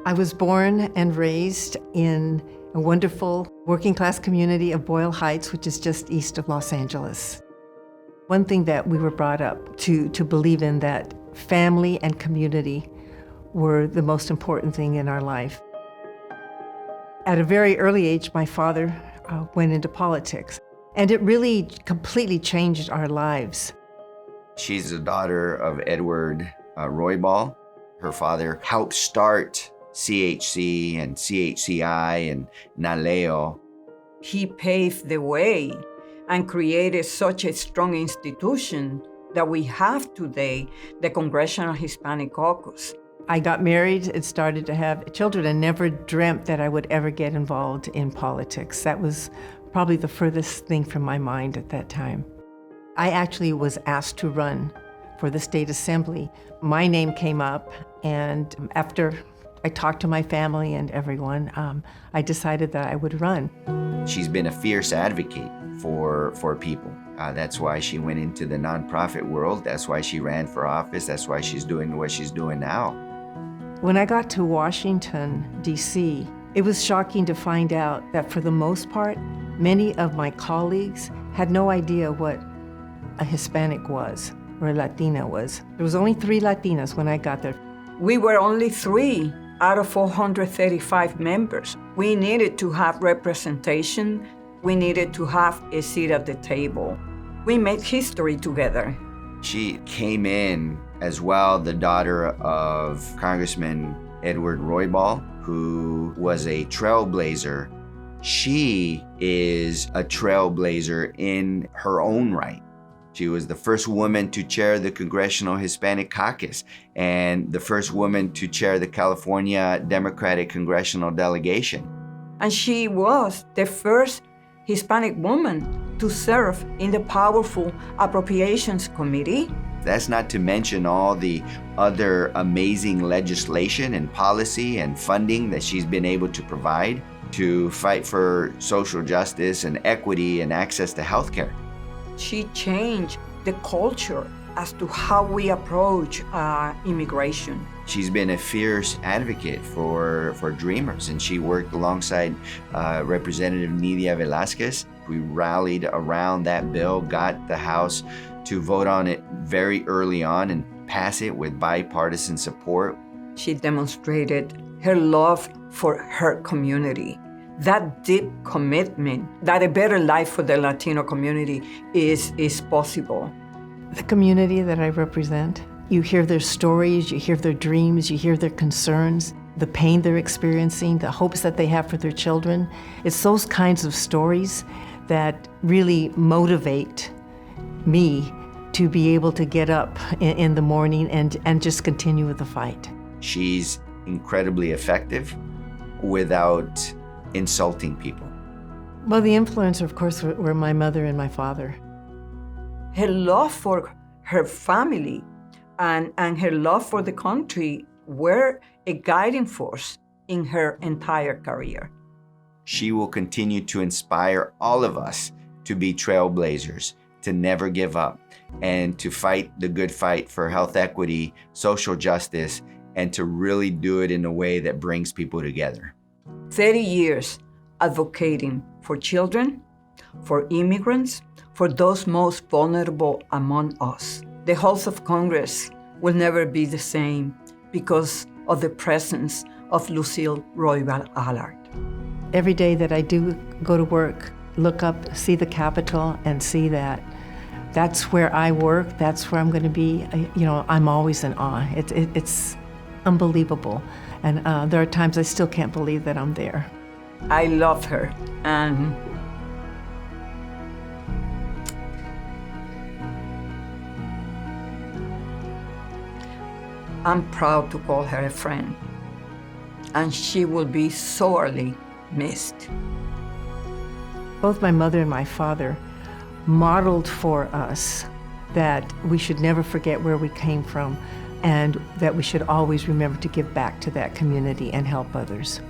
I was born and raised in a wonderful working class community of Boyle Heights, which is just east of Los Angeles. One thing that we were brought up to believe in, that family and community were the most important thing in our life. At a very early age, my father went into politics, and it really completely changed our lives. She's the daughter of Edward Roybal. Her father helped start CHC and CHCI and NALEO. He paved the way and created such a strong institution that we have today, the Congressional Hispanic Caucus. I got married and started to have children and never dreamt that I would ever get involved in politics. That was probably the furthest thing from my mind at that time. I actually was asked to run for the state assembly. My name came up, and after I talked to my family and everyone, I decided that I would run. She's been a fierce advocate for people. That's why she went into the nonprofit world. That's why she ran for office. That's why she's doing what she's doing now. When I got to Washington, D.C., it was shocking to find out that for the most part, many of my colleagues had no idea what a Hispanic was or a Latina was. There was only 3 Latinas when I got there. We were only 3 out of 435 members. We needed to have representation. We needed to have a seat at the table. We made history together. She came in as well, the daughter of Congressman Edward Roybal, who was a trailblazer. She is a trailblazer in her own right. She was the first woman to chair the Congressional Hispanic Caucus and the first woman to chair the California Democratic Congressional Delegation. And she was the first Hispanic woman to serve in the powerful Appropriations Committee. That's not to mention all the other amazing legislation and policy and funding that she's been able to provide to fight for social justice and equity and access to health care. She changed the culture as to how we approach immigration. She's been a fierce advocate for dreamers, and she worked alongside Representative Nidia Velazquez. We rallied around that bill, got the House to vote on it very early on and pass it with bipartisan support. She demonstrated her love for her community, that deep commitment that a better life for the Latino community is possible. The community that I represent, you hear their stories, you hear their dreams, you hear their concerns, the pain they're experiencing, the hopes that they have for their children. It's those kinds of stories that really motivate me to be able to get up in the morning and just continue with the fight. She's incredibly effective without insulting people. Well, the influencer, of course, were my mother and my father. Her love for her family and her love for the country were a guiding force in her entire career. She will continue to inspire all of us to be trailblazers, to never give up, and to fight the good fight for health equity, social justice, and to really do it in a way that brings people together. 30 years advocating for children, for immigrants, for those most vulnerable among us. The halls of Congress will never be the same because of the presence of Lucille Roybal-Allard. Every day that I do go to work, look up, see the Capitol, and see that that's where I work, that's where I'm going to be, I'm always in awe. It's unbelievable. And there are times I still can't believe that I'm there. I love her, and I'm proud to call her a friend, and she will be sorely missed. Both my mother and my father modeled for us that we should never forget where we came from and that we should always remember to give back to that community and help others.